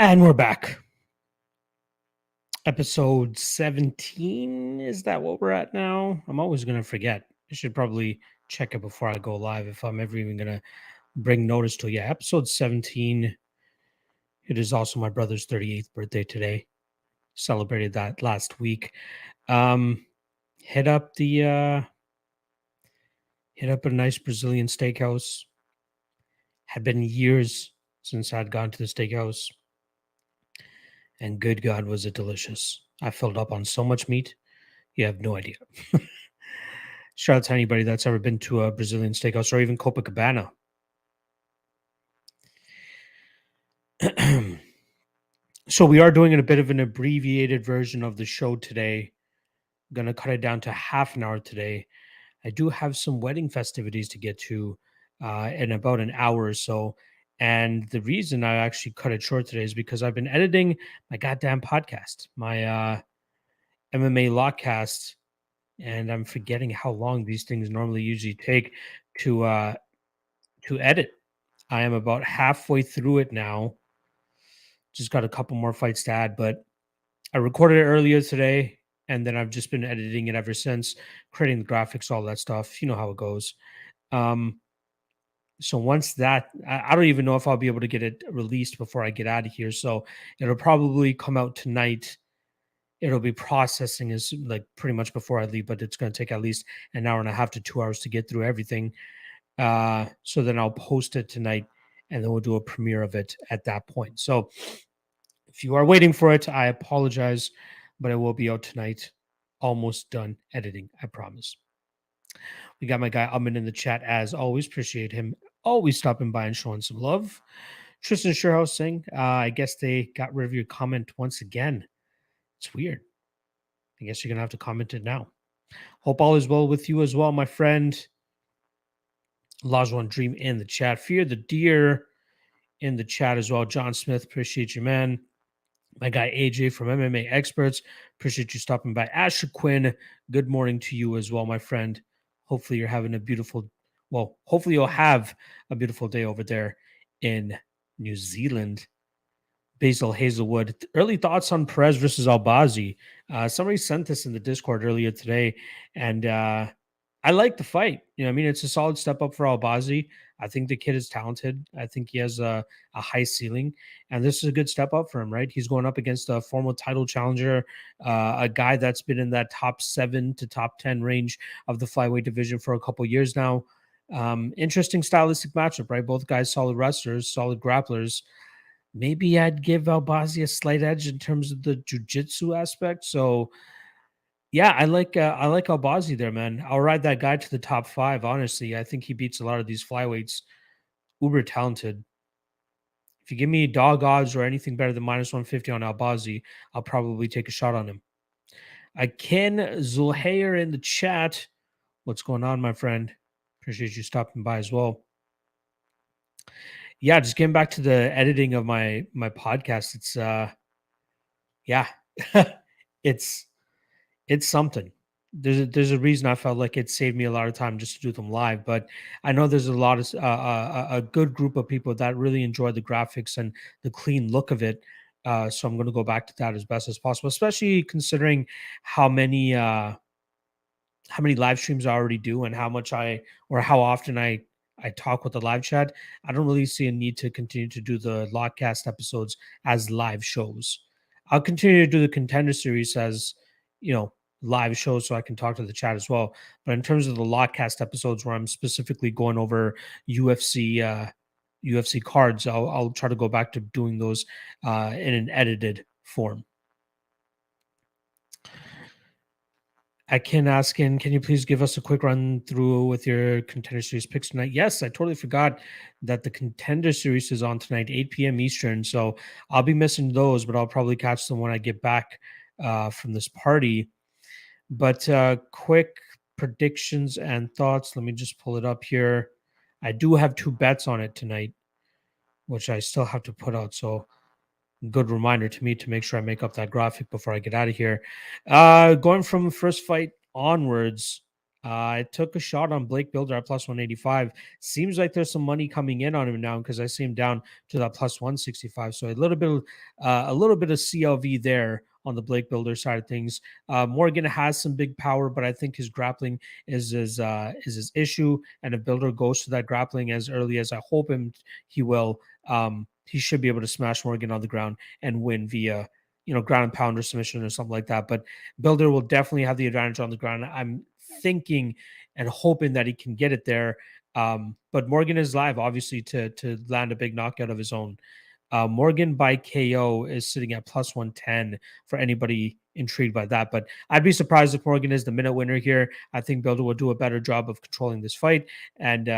And we're back. Episode 17. Is that what we're at now? I'm always going to forget. I should probably check it before I go live if I'm ever even going to bring notice to it. Yeah, episode 17. It is also my brother's 38th birthday today. Celebrated that last week. Hit up a nice Brazilian steakhouse. Had been years since I'd gone to the steakhouse. And good God, was it delicious. I filled up on so much meat. You have no idea. Shout out to anybody that's ever been to a Brazilian steakhouse or even Copacabana. So we are doing a bit of an abbreviated version of the show today. I'm going to cut it down to half an hour today. I do have some wedding festivities to get to in about an hour or so. And the reason I actually cut it short today is because I've been editing my goddamn podcast, my MMA Lock Cast, and I'm forgetting how long these things normally usually take to edit. I am about halfway through it now. Just got a couple more fights to add, but I recorded it earlier today, and then I've just been editing it ever since, creating the graphics, all that stuff. You know how it goes. So once that, I don't even know if I'll be able to get it released before I get out of here. So it'll probably come out tonight. It'll be processing is like pretty much before I leave, but it's going to take at least an hour and a half to 2 hours to get through everything. So then I'll post it tonight, and then we'll do a premiere of it at that point. So if you are waiting for it, I apologize, but it will be out tonight. Almost done editing, I promise. We got my guy Amin in the chat as always. Appreciate him always stopping by and showing some love. Tristan Sherhouse saying, I guess they got rid of your comment once again. It's weird. I guess you're going to have to comment it now. Hope all is well with you as well, my friend. Lajuan Dream in the chat. Fear the Deer in the chat as well. John Smith, appreciate you, man. My guy AJ from MMA Experts, appreciate you stopping by. Asher Quinn, good morning to you as well, my friend. Hopefully you're having a beautiful, hopefully you'll have a beautiful day over there in New Zealand. Basil Hazelwood, early thoughts on Perez versus Albazi. Somebody sent this in the Discord earlier today, and I like the fight. I mean, it's a solid step up for Albazi. I think the kid is talented. I think he has a high ceiling, and this is a good step up for him, right? He's going up against a former title challenger, a guy that's been in that top 7 to top 10 range of the flyweight division for a couple years now. Interesting stylistic matchup, right? Both guys solid wrestlers, solid grapplers. Maybe I'd give Albazi a slight edge in terms of the jiu-jitsu aspect. So, yeah, I like Albazi there, man. I'll ride that guy to the top 5. Honestly, I think he beats a lot of these flyweights. Uber talented. If you give me dog odds or anything better than -150 on Albazi, I'll probably take a shot on him. Ken Zulhayer in the chat. What's going on, my friend? Appreciate you stopping by as well. Yeah, just getting back to the editing of my podcast. It's it's something. There's a reason I felt like it saved me a lot of time just to do them live. But I know there's a lot of a good group of people that really enjoy the graphics and the clean look of it. So I'm going to go back to that as best as possible, especially considering how many live streams I already do and how often I talk with the live chat. I don't really see a need to continue to do the Lockcast episodes as live shows. I'll continue to do the Contender series as, live shows so I can talk to the chat as well. But in terms of the Lockcast episodes where I'm specifically going over UFC cards, I'll try to go back to doing those in an edited form. I can ask can you please give us a quick run through with your Contender Series picks tonight? Yes, I totally forgot that the Contender Series is on tonight, 8 p.m. Eastern. So I'll be missing those, but I'll probably catch them when I get back from this party. But quick predictions and thoughts. Let me just pull it up here. I do have 2 bets on it tonight, which I still have to put out. So good reminder to me to make sure I make up that graphic before I get out of here. Going from first fight onwards, I took a shot on Blake Builder at plus 185. Seems like there's some money coming in on him now because I see him down to that plus 165. So a little bit of CLV there on the Blake Builder side of things. Morgan has some big power, but I think his grappling is his issue. And if Builder goes to that grappling as early as I hope he will, he should be able to smash Morgan on the ground and win via ground and pound or submission or something like that. But Builder will definitely have the advantage on the ground. I'm thinking and hoping that he can get it there. But Morgan is live, obviously, to land a big knockout of his own. Morgan by KO is sitting at plus 110 for anybody intrigued by that. But I'd be surprised if Morgan is the minute winner here. I think Builder will do a better job of controlling this fight. And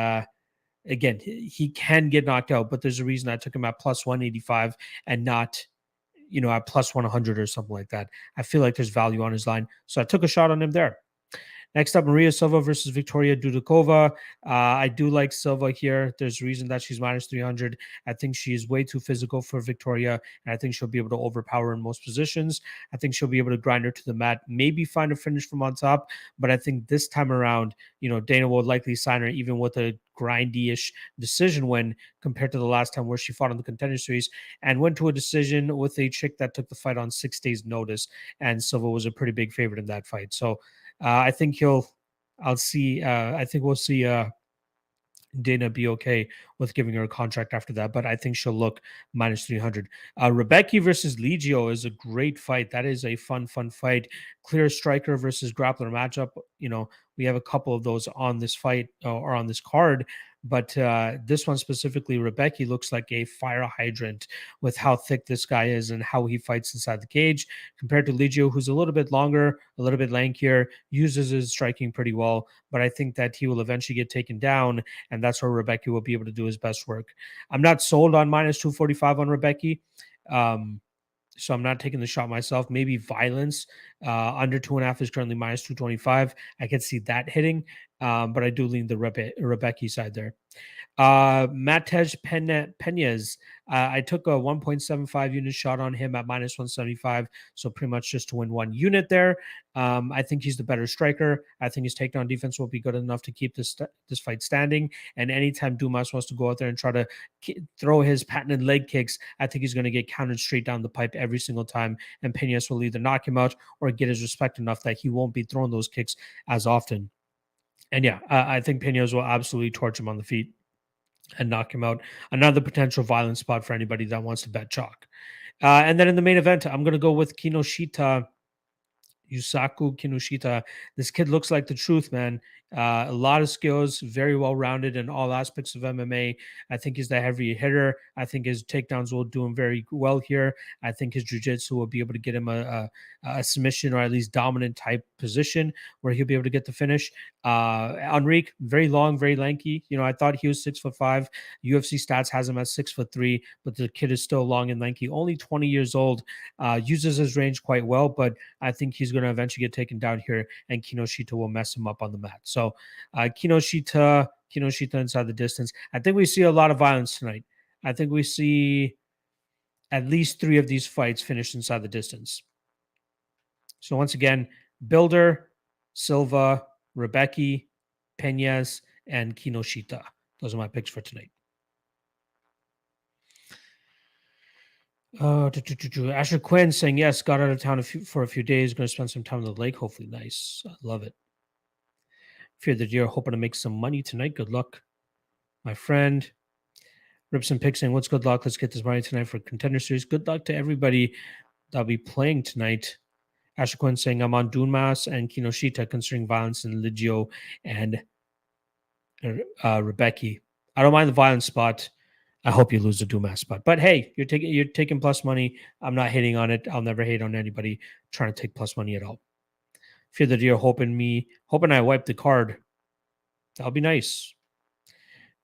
again, he can get knocked out, but there's a reason I took him at plus 185 and not at plus 100 or something like that. I feel like there's value on his line. So I took a shot on him there. Next up, Maria Silva versus Victoria Dudukova. I do like Silva here. There's a reason that she's minus 300. I think she is way too physical for Victoria, and I think she'll be able to overpower in most positions. I think she'll be able to grind her to the mat, maybe find a finish from on top, but I think this time around, Dana will likely sign her even with a grindy-ish decision win compared to the last time where she fought on the Contender Series and went to a decision with a chick that took the fight on 6 days' notice, and Silva was a pretty big favorite in that fight. So I think we'll see Dana be okay with giving her a contract after that, but I think she'll look minus 300. Rebecca versus Legio is a great fight. That is a fun fight. Clear striker versus grappler matchup. We have a couple of those on this fight or on this card, but this one specifically, Rebecca looks like a fire hydrant with how thick this guy is and how he fights inside the cage compared to Legio, who's a little bit longer, a little bit lankier, uses his striking pretty well, but I think that he will eventually get taken down, and that's where Rebecca will be able to do his best work. I'm not sold on minus 245 on Rebecca. So I'm not taking the shot myself. Maybe Violence under 2.5 is currently minus 225. I could see that hitting, but I do lean the Rebecca side there. Matej Penez, I took a 1.75 unit shot on him at minus 175, so pretty much just to win 1 unit there. I think he's the better striker. I think his takedown defense will be good enough to keep this fight standing. And anytime Dumas wants to go out there and try to throw his patented leg kicks, I think he's going to get countered straight down the pipe every single time. And Penez will either knock him out or get his respect enough that he won't be throwing those kicks as often. And yeah, I think Penez will absolutely torch him on the feet and knock him out. Another potential violent spot for anybody that wants to bet chalk. And then in the main event, I'm going to go with Kinoshita, Usaku Kinoshita. This kid looks like the truth, man. A lot of skills, very well-rounded in all aspects of MMA. I think he's the heavy hitter. I think his takedowns will do him very well here. I think his jiu-jitsu will be able to get him a submission or at least dominant type position where he'll be able to get the finish. Enrique, very long, very lanky. I thought he was 6'5". UFC stats has him at 6'3", but the kid is still long and lanky. Only 20 years old. Uses his range quite well, but I think he's going to eventually get taken down here, and Kinoshita will mess him up on the mat. So Kinoshita inside the distance. I think we see a lot of violence tonight. I think we see at least 3 of these fights finish inside the distance. So once again, Builder, Silva, Rebecca, Penez, and Kinoshita. Those are my picks for tonight. Asher Quinn saying, yes, got out of town for a few days. Going to spend some time on the lake. Hopefully nice. I love it. Fear the Deer, hoping to make some money tonight. Good luck, my friend. Rips and Picks saying, what's good luck? Let's get this money tonight for Contender Series. Good luck to everybody that'll be playing tonight. Asher Quinn saying, I'm on Dumas and Kinoshita, considering violence in Legio and Rebecca. I don't mind the violence spot. I hope you lose the Dumas spot. But hey, you're taking plus money. I'm not hating on it. I'll never hate on anybody trying to take plus money at all. Fear the Deer, hoping I wipe the card. That'll be nice.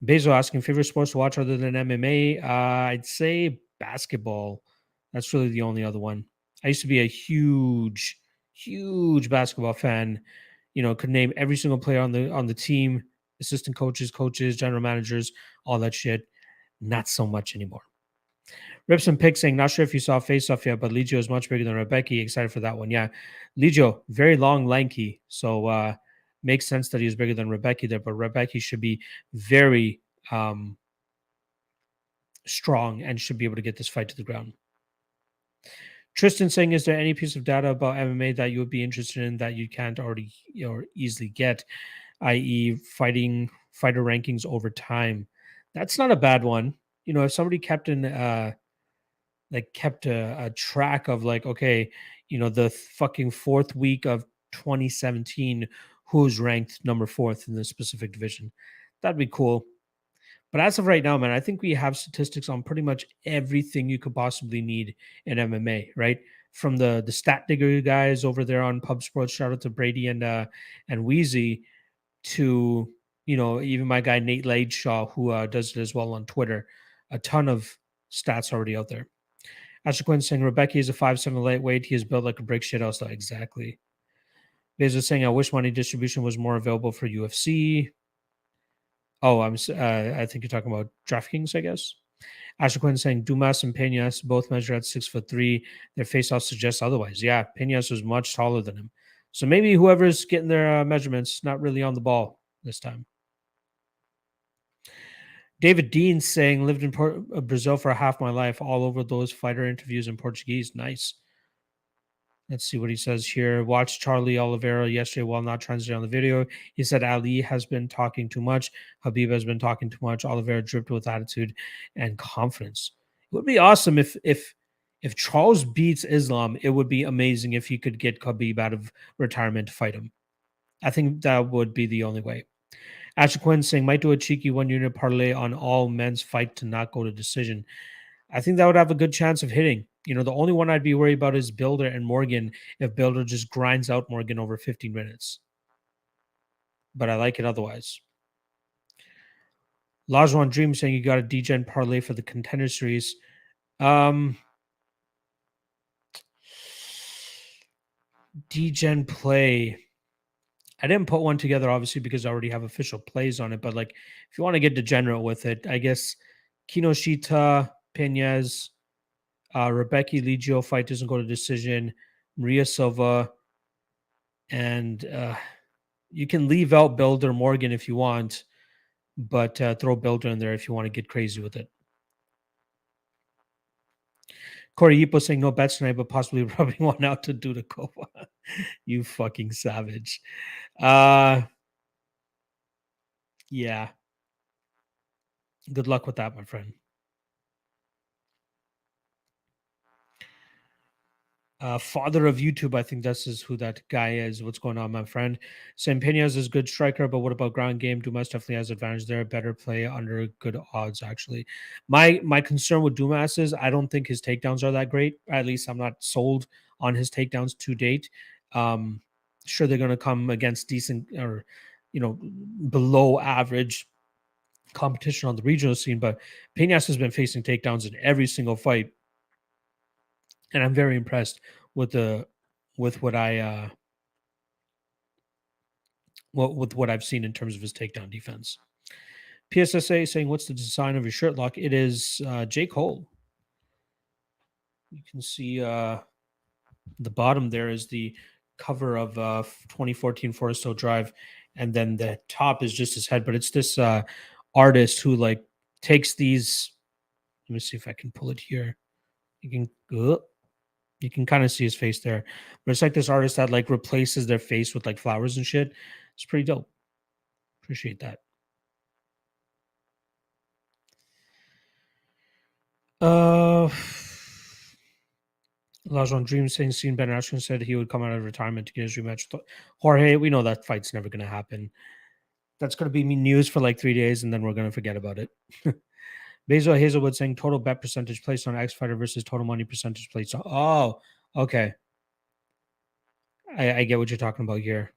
Bezo asking, favorite sports to watch other than MMA? I'd say basketball. That's really the only other one. I used to be a huge basketball fan. Could name every single player on the team, assistant coaches, general managers, all that shit. Not so much anymore. Rips and Picks saying, not sure if you saw Face Off yet, but Legio is much bigger than Rebecca. Excited for that one. Yeah. Legio, very long, lanky. So Makes sense that he's bigger than Rebecca there, but Rebecca should be very strong and should be able to get this fight to the ground. Tristan saying, is there any piece of data about MMA that you would be interested in that you can't already or easily get, i.e., fighter rankings over time? That's not a bad one. If somebody kept a track of like, okay, the fucking fourth week of 2017, who's ranked number fourth in the specific division, that'd be cool. But as of right now, man, I think we have statistics on pretty much everything you could possibly need in MMA, right? From the stat digger guys over there on Pub Sports, shout out to Brady and Wheezy, to even my guy Nate Ladeshaw, who does it as well on Twitter. A ton of stats already out there. Asher Quinn saying Rebecca is a 5'7" lightweight. He is built like a brick shit house. Exactly. Bezos saying I wish money distribution was more available for UFC. Oh, I think you're talking about DraftKings, I guess. Asher Quinn saying Dumas and Peñas both measure at 6'3". Their face-off suggests otherwise. Yeah, Peñas was much taller than him. So maybe whoever's getting their measurements not really on the ball this time. David Dean saying lived in Brazil for half my life, all over those fighter interviews in Portuguese. Nice. Let's see what he says here. Watched Charlie Oliveira yesterday while not translating on the video. He said Ali has been talking too much. Habib has been talking too much. Oliveira dripped with attitude and confidence. It would be awesome if Charles beats Islam. It would be amazing if he could get Habib out of retirement to fight him. I think that would be the only way. Asher Quinn saying might do a cheeky 1-unit parlay on all men's fight to not go to decision. I think that would have a good chance of hitting. The only one I'd be worried about is Builder and Morgan if Builder just grinds out Morgan over 15 minutes. But I like it otherwise. Lajuan Dream saying you got a D-Gen parlay for the Contender series. D-Gen play. I didn't put one together, obviously, because I already have official plays on it. But like, if you want to get degenerate with it, I guess Kinoshita, Peñas, Rebecca Legio fight doesn't go to decision. Maria Silva, and you can leave out Builder Morgan if you want, but throw Builder in there if you want to get crazy with it. Corey Yipo saying no bets tonight, but possibly rubbing one out to Dudukova. You fucking savage. Yeah. Good luck with that, my friend. Father of YouTube, I think this is who that guy is. What's going on, my friend? Sam Peñas is a good striker, but what about ground game? Dumas definitely has advantage there. Better play under good odds, actually. My concern with Dumas is I don't think his takedowns are that great. At least I'm not sold on his takedowns to date. Sure, they're going to come against decent or below average competition on the regional scene, but Peñas has been facing takedowns in every single fight. And I'm very impressed with what I've seen in terms of his takedown defense. PSSA saying, "What's the design of your shirt lock?" It is J. Cole. You can see the bottom there is the cover of 2014 Forest Hill Drive, and then the top is just his head. But it's this artist who like takes these. Let me see if I can pull it here. You can kind of see his face there. But it's like this artist that like replaces their face with like flowers and shit. It's pretty dope. Appreciate that. Lajon Dream saying seen Ben Askren said he would come out of retirement to get his rematch with Jorge. We know that fight's never going to happen. That's going to be news for like 3 days, and then we're going to forget about it. Basil Hazelwood saying total bet percentage placed on X Fighter versus total money percentage placed on. Oh, okay. I get what you're talking about here.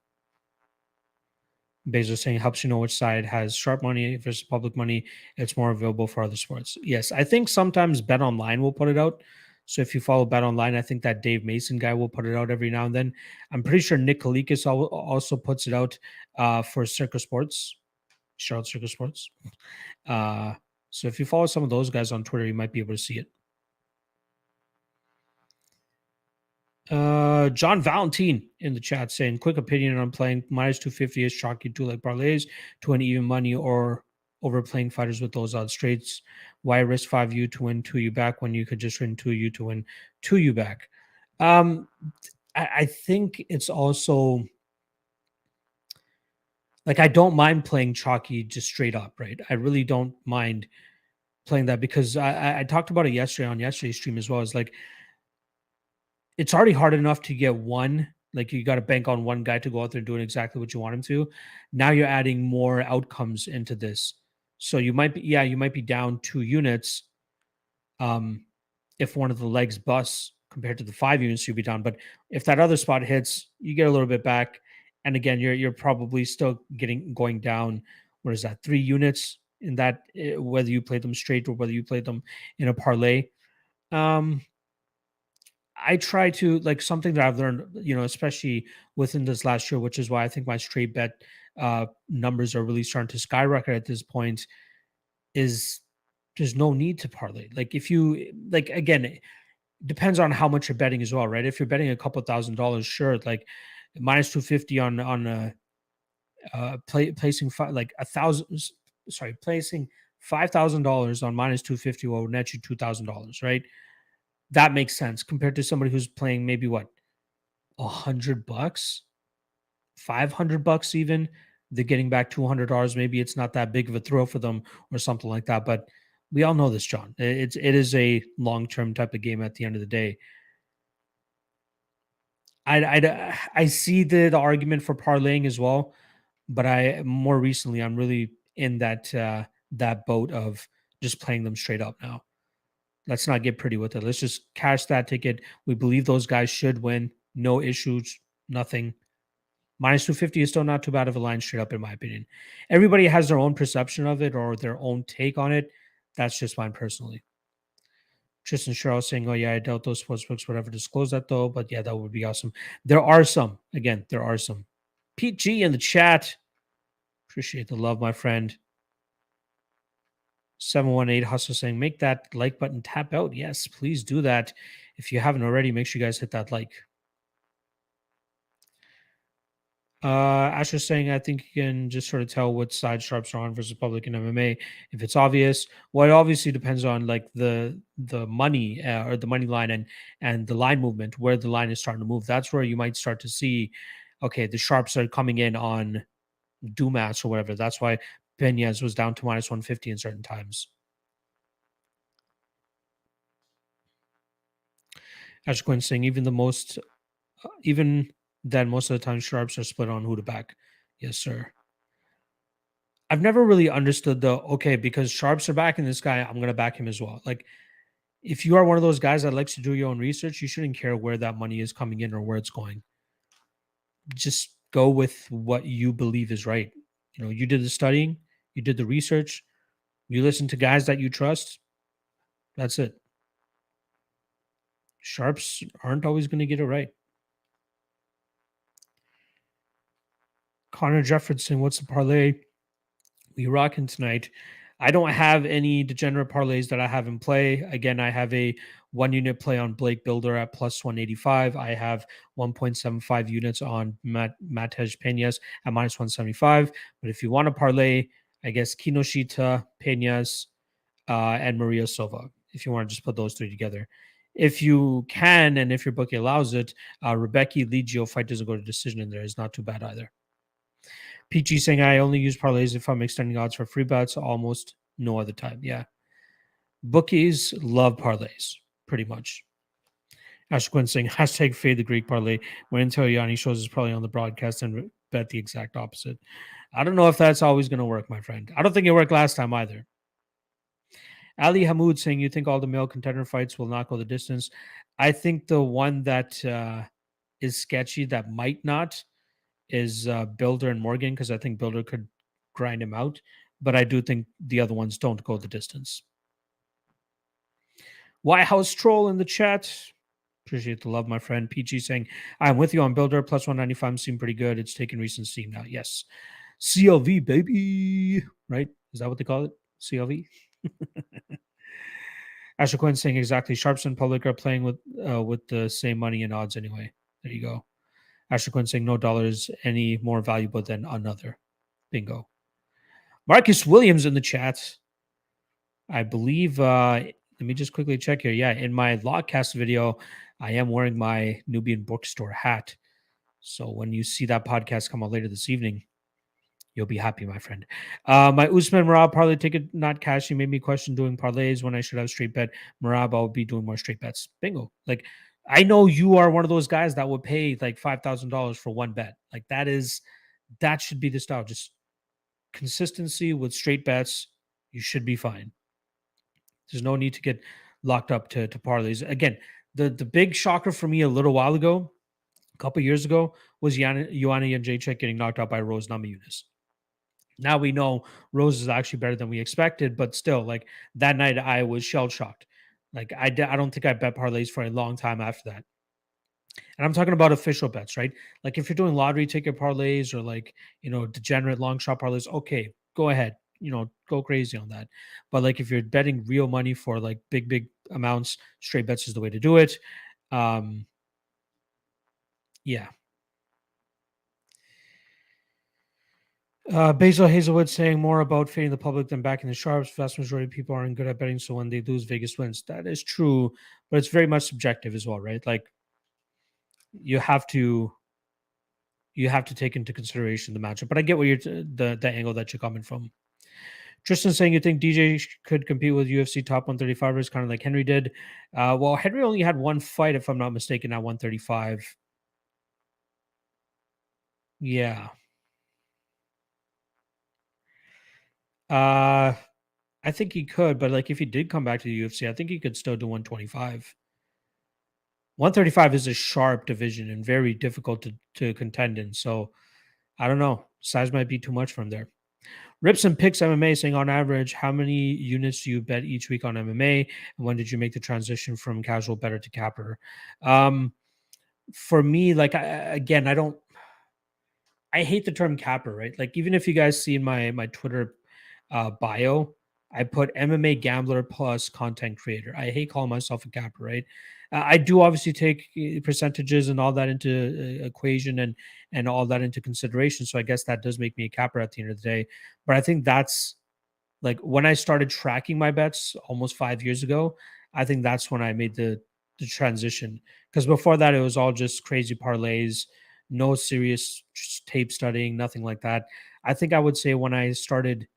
Bezos saying helps you know which side has sharp money versus public money. It's more available for other sports. Yes, I think sometimes Bet Online will put it out. So if you follow Bet Online, I think that Dave Mason guy will put it out every now and then. I'm pretty sure Nick Kalikis also puts it out for Circus Sports, Charlotte Circus Sports. So if you follow some of those guys on Twitter, you might be able to see it. John Valentine in the chat saying, quick opinion on playing minus 250 is chalky to like parlays to win even money or overplaying fighters with those odds straights. Why risk 5U to win 2U back when you could just win 2U to win 2U back? I think it's also like I don't mind playing chalky just straight up, right? I really don't mind playing that because I talked about it yesterday on yesterday's stream as well. It's like it's already hard enough to get one. Like you got to bank on one guy to go out there doing exactly what you want him to. Now you're adding more outcomes into this. So you might be down 2 units. If one of the legs busts compared to the 5 units you'll be down. But if that other spot hits, you get a little bit back. And again, you're probably still going down. What is that? 3 units in that, whether you play them straight or whether you play them in a parlay. I try to like something that I've learned, especially within this last year, which is why I think my straight bet numbers are really starting to skyrocket at this point, is there's no need to parlay. Like if you like, again, it depends on how much you're betting as well, right? If you're betting a couple $1,000s, sure, like minus 250 on placing like placing $5,000 on minus 250 will net you $2,000, right? That makes sense compared to somebody who's playing maybe what $100, $500 even. They're getting back $200. Maybe it's not that big of a throw for them or something like that. But we all know this, John. It is a long-term type of game at the end of the day. I see the argument for parlaying as well, but more recently I'm really in that boat of just playing them straight up now. Let's not get pretty with it. Let's just cash that ticket. We believe those guys should win. No issues, nothing. Minus 250 is still not too bad of a line straight up, in my opinion. Everybody has their own perception of it or their own take on it. That's just mine personally. Tristan Sherrill saying, oh, yeah, I doubt those sportsbooks would ever disclose that, though. But yeah, that would be awesome. There are some. Again, there are some. Pete G in the chat. Appreciate the love, my friend. 718 Hustle saying, make that like button tap out. Yes, please do that. If you haven't already, make sure you guys hit that like. Asher saying, I think you can just sort of tell what side sharps are on versus public in MMA if it's obvious. Well, it obviously depends on like the money or the money line and the line movement, where the line is starting to move. That's where you might start to see, okay, the sharps are coming in on Dumas or whatever. That's why Perez was down to minus 150 in certain times. Asher Quinn saying, even then most of the time sharps are split on who to back. Yes, sir. I've never really understood because sharps are backing this guy, I'm going to back him as well. Like, if you are one of those guys that likes to do your own research, you shouldn't care where that money is coming in or where it's going. Just go with what you believe is right. You did the studying, you did the research, you listen to guys that you trust. That's it. Sharps aren't always going to get it right. Connor Jefferson, what's the parlay we rocking tonight? I don't have any degenerate parlays that I have in play. Again, I have a 1 unit play on Blake Builder at plus 185. I have 1.75 units on Matej Peñas at minus 175. But if you want to parlay, I guess Kinoshita, Peñas, and Maria Silva, if you want to just put those three together. If you can, and if your bookie allows it, Rebecca Legio fight doesn't go to decision in there is not too bad either. PG saying, I only use parlays if I'm extending odds for free bets, almost no other time. Yeah. Bookies love parlays, pretty much. Ash Quinn saying, hashtag fade the Greek parlay. When until Yanni shows us probably on the broadcast and bet the exact opposite. I don't know if that's always going to work, my friend. I don't think it worked last time either. Ali Hamoud saying, you think all the male contender fights will not go the distance? I think the one that is sketchy that might not is Builder and Morgan, because I think Builder could grind him out. But I do think the other ones don't go the distance. White House Troll in the chat. Appreciate the love, my friend. PG saying, I'm with you on Builder. Plus 195 seem pretty good. It's taking recent steam now. Yes. CLV, baby. Right? Is that what they call it? CLV? Asher Quinn saying exactly. Sharps and Public are playing with the same money and odds anyway. There you go. Asher Quinn saying no dollar is any more valuable than another. Bingo. Marcus Williams in the chat. I believe, let me just quickly check here. Yeah, in my Lockcast video, I am wearing my Nubian Bookstore hat. So when you see that podcast come out later this evening, you'll be happy, my friend. My Usman Marab parlay ticket not cashing made me question doing parlays when I should have straight bet. Marab, I'll be doing more straight bets. Bingo. Like, I know you are one of those guys that would pay like $5,000 for one bet. Like, that should be the style. Just consistency with straight bets. You should be fine. There's no need to get locked up to parlays. Again, the big shocker for me a little while ago, a couple years ago, was Joanna Jędrzejczyk getting knocked out by Rose Namajunas. Now we know Rose is actually better than we expected, but still, like that night, I was shell shocked. Like I don't think I bet parlays for a long time after that. And I'm talking about official bets, right? Like if you're doing lottery ticket parlays or like, degenerate long shot parlays, okay, go ahead, go crazy on that. But like if you're betting real money for like big amounts, straight bets is the way to do it. Yeah. Basil Hazelwood saying more about fading the public than backing the sharps. Vast majority of people aren't good at betting, so when they lose, Vegas wins. That is true, but it's very much subjective as well, right? Like you have to take into consideration the matchup. But I get where the angle that you're coming from. Tristan saying you think DJ could compete with UFC top 135ers, kind of like Henry did. Well, Henry only had one fight, if I'm not mistaken, at 135. Yeah. I think he could, but like if he did come back to the UFC, I think he could still do 125. 135 is a sharp division and very difficult to contend in. So I don't know. Size might be too much from there. Rips and Picks MMA saying on average, how many units do you bet each week on MMA? And when did you make the transition from casual better to capper? For me, like I hate the term capper, right? Like even if you guys see in my Twitter bio, I put MMA gambler plus content creator. I hate calling myself a capper, right? I do obviously take percentages and all that into equation and all that into consideration. So I guess that does make me a capper at the end of the day. But I think that's like when I started tracking my bets almost 5 years ago. I think that's when I made the transition, because before that it was all just crazy parlays, no serious tape studying, nothing like that. I think I would say when I started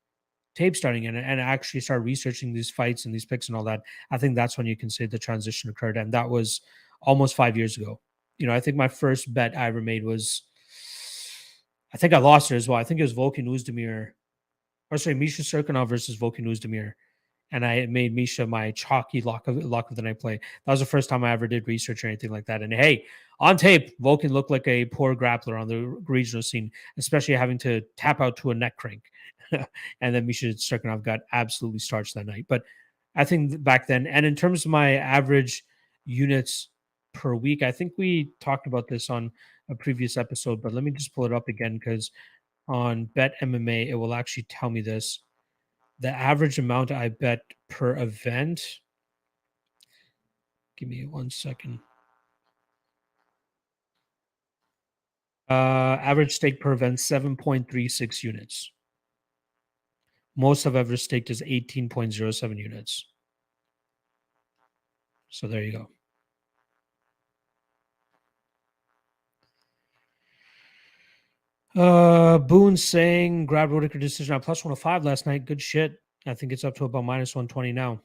tape studying and actually start researching these fights and these picks and all that, I think that's when you can say the transition occurred. And that was almost 5 years ago. I think my first bet I ever made was, I think I lost it as well. I think it was Volkan Oezdemir, or sorry, Misha Serkinov versus Volkan Oezdemir. And I made Misha my chalky lock of the night play. That was the first time I ever did research or anything like that. And hey, on tape, Volkan looked like a poor grappler on the regional scene, especially having to tap out to a neck crank. And then Misha Serkinov got absolutely starched that night. But I think back then, and in terms of my average units per week, I think we talked about this on a previous episode, but let me just pull it up again because on Bet MMA, it will actually tell me this. The average amount I bet per event. Give me 1 second. Average stake per event, 7.36 units. Most I've ever staked is 18.07 units. So there you go. Boone saying grabbed Whitaker decision at plus 105 last night. Good shit. I think it's up to about minus 120 now.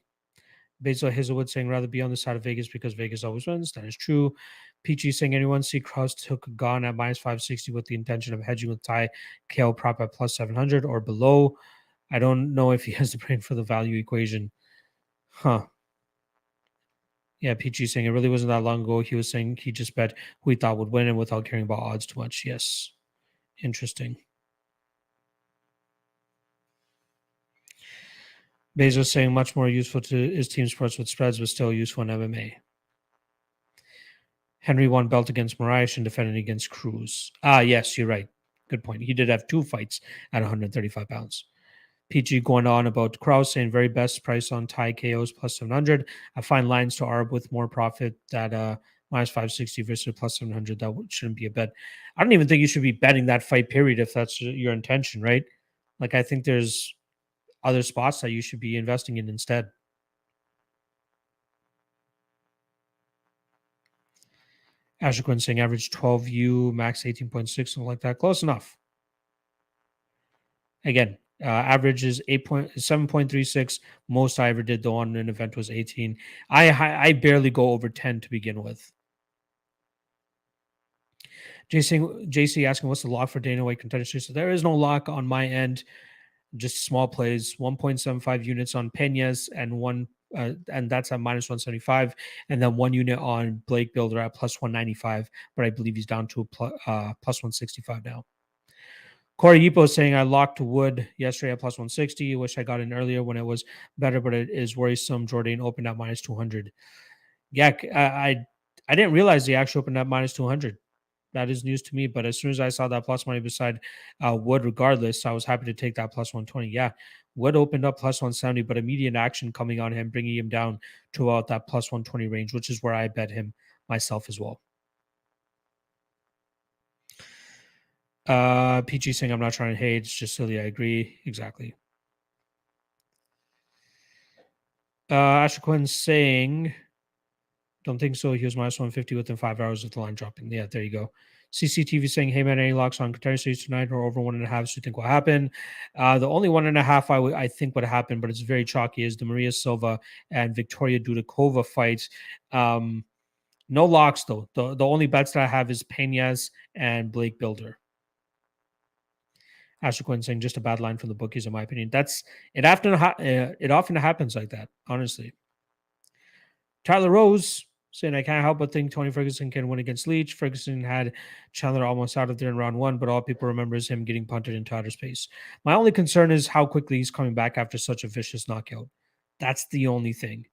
Basil Hazelwood saying rather be on the side of Vegas because Vegas always wins. That is true. Peachy saying anyone see Cross took gone at minus 560 with the intention of hedging with Thai KO prop at plus 700 or below. I don't know if he has the brain for the value equation. Huh. Yeah, Peachy saying it really wasn't that long ago. He was saying he just bet who he thought would win and without caring about odds too much. Yes. Interesting. Bezos saying much more useful to his team sports with spreads, but still useful in MMA. Henry won belt against Moraes and defended against Cruz. Yes, you're right. Good point. He did have two fights at 135 pounds. PG going on about Kraus saying very best price on Thai KOs plus 700. I find lines to ARB with more profit that minus 560 versus plus 700. That shouldn't be a bet. I don't even think you should be betting that fight period if that's your intention, right? Like, I think there's other spots that you should be investing in instead. Asher Quinn saying average 12U, max 18.6, something like that. Close enough. Again, average is 7.36. Most I ever did though on an event was 18. I barely go over 10 to begin with. JC asking what's the lock for Dana White Contender Series? So there is no lock on my end. Just small plays, 1.75 units on Peñas and that's at minus 175, and then 1 unit on Blake Builder at plus 195. But I believe he's down to plus 165 now. Corey Yipo saying I locked Wood yesterday at plus 160. Wish I got in earlier when it was better, but it is worrisome. Jordan opened at minus 200. Yeah, I didn't realize he actually opened at minus 200. That is news to me. But as soon as I saw that plus money beside Wood, regardless, I was happy to take that plus 120. Yeah, Wood opened up plus 170, but immediate action coming on him, bringing him down to about that plus 120 range, which is where I bet him myself as well. PG saying I'm not trying to hate. It's just silly. I agree. Exactly. Asher Quinn saying, don't think so. He was minus 150 within 5 hours of the line dropping. Yeah, there you go. CCTV saying, hey man, any locks on Contender Series tonight or over 1.5? So you think will happen? The only 1.5 I think would happen, but it's very chalky, is the Maria Silva and Victoria Dudukova fight. No locks though. The only bets that I have is Peñas and Blake Builder. Asher Quinn saying just a bad line from the bookies, in my opinion. It often happens like that, honestly. Tyler Rose saying I can't help but think Tony Ferguson can win against Leach. Ferguson had Chandler almost out of there in round 1, but all people remember is him getting punted into outer space. My only concern is how quickly he's coming back after such a vicious knockout. That's the only thing.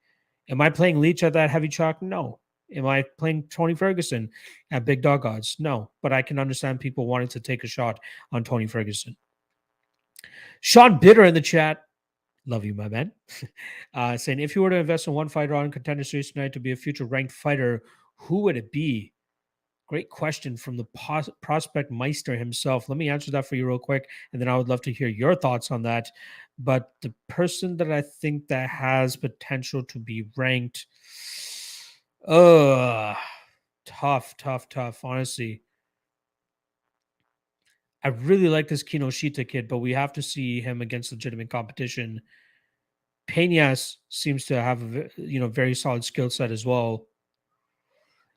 Am I playing Leach at that heavy chalk? No. Am I playing Tony Ferguson at big dog odds? No. But I can understand people wanting to take a shot on Tony Ferguson. Sean Bitter in the chat. Love you, my man. Saying, if you were to invest in one fighter on Contender Series tonight to be a future ranked fighter, who would it be? Great question from the prospect Meister himself. Let me answer that for you real quick, and then I would love to hear your thoughts on that. But the person that I think that has potential to be ranked, tough, honestly. I really like this Kinoshita kid, but we have to see him against legitimate competition. Peñas seems to have a very solid skill set as well.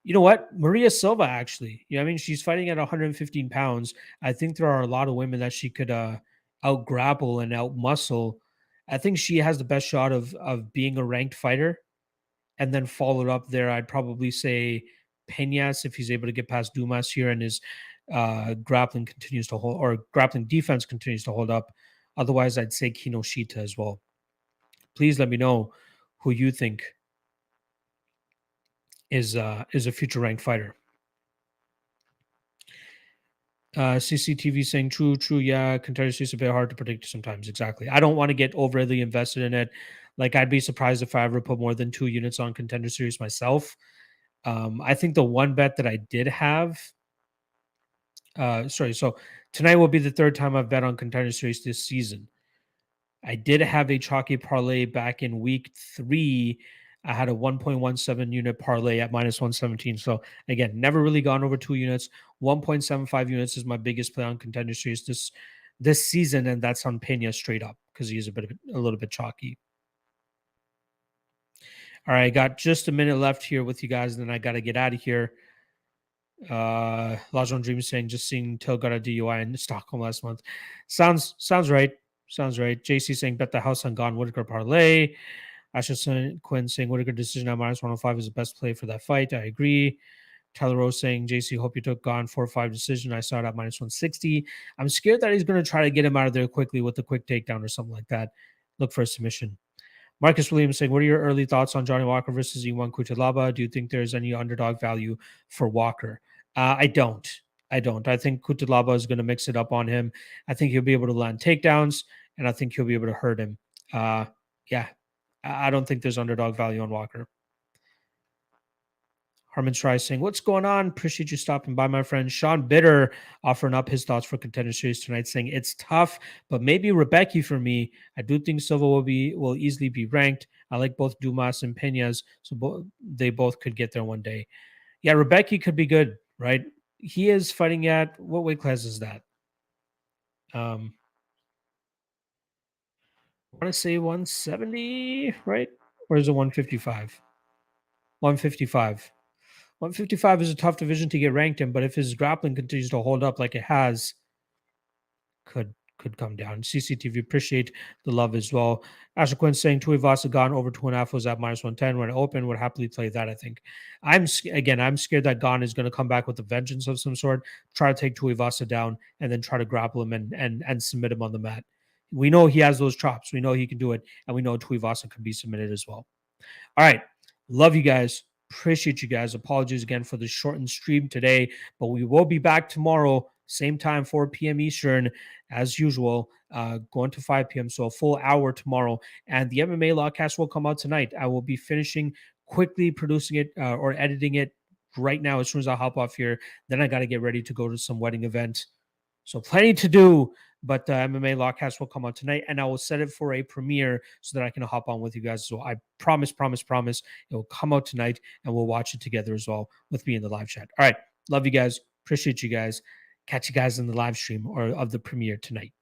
You know what? Maria Silva, actually. I mean, she's fighting at 115 pounds. I think there are a lot of women that she could out grapple and out muscle. I think she has the best shot of being a ranked fighter. And then followed up there, I'd probably say Peñas, if he's able to get past Dumas here and his grappling continues to hold, or grappling defense continues to hold up. Otherwise, I'd say Kinoshita as well. Please let me know who you think is a future ranked fighter. CCTV saying true. Yeah, Contender Series is a bit hard to predict sometimes. Exactly. I don't want to get overly invested in it. Like, I'd be surprised if I ever put more than 2 units on Contender Series myself. I think the one bet that I did have, so tonight will be the 3rd time I've bet on Contender Series this season. I did have a chalky parlay back in week 3. I had a 1.17 unit parlay at minus 117. So again, never really gone over 2 units. 1.75 units is my biggest play on Contender Series this season, and that's on Peña straight up because he is a little bit chalky. All right, got just a minute left here with you guys, and then I got to get out of here. Lajon Dream saying just seeing Till got a DUI in Stockholm last month. Sounds right. JC saying bet the house on Gone Whitaker parlay. Asher Quinn saying Whitaker decision at minus 105 is the best play for that fight. I agree. Tyler Rose saying JC, hope you took Gone 4-5 decision. I saw it at minus 160. I'm scared that he's going to try to get him out of there quickly with a quick takedown or something like that. Look for a submission. Marcus Williams saying, what are your early thoughts on Johnny Walker versus Iwan Cutelaba? Do you think there's any underdog value for Walker? I don't. I think Cutelaba is going to mix it up on him. I think he'll be able to land takedowns, and I think he'll be able to hurt him. Yeah, I don't think there's underdog value on Walker. Harmon Try saying, "What's going on? Appreciate you stopping by, my friend." Sean Bitter offering up his thoughts for Contender Series tonight, saying it's tough, but maybe Rebecca for me. I do think Silva will easily be ranked. I like both Dumas and Peñas, so they both could get there one day. Yeah, Rebecca could be good, right? He is fighting at what weight class is that? I want to say 170, right? Or is it 155? 155. 155 is a tough division to get ranked in, but if his grappling continues to hold up like it has, could come down. CCTV, appreciate the love as well. Asher Quinn saying Tuivasa gone over 2.5 was at -110 when it opened. Would happily play that. I think. I'm scared that Gon is going to come back with a vengeance of some sort, try to take Tuivasa down, and then try to grapple him and submit him on the mat. We know he has those chops. We know he can do it, and we know Tuivasa can be submitted as well. All right. Love you guys. Appreciate you guys. Apologies again for the shortened stream today, but we will be back tomorrow, same time, 4 p.m. Eastern, as usual, going to 5 p.m. So a full hour tomorrow. And the MMA Lockcast will come out tonight. I will be finishing quickly producing it or editing it right now as soon as I hop off here. Then I got to get ready to go to some wedding event. So plenty to do, but MMA Lockcast will come on tonight, and I will set it for a premiere so that I can hop on with you guys. So I promise, it will come out tonight, and we'll watch it together as well with me in the live chat. All right. Love you guys. Appreciate you guys. Catch you guys in the live stream or of the premiere tonight.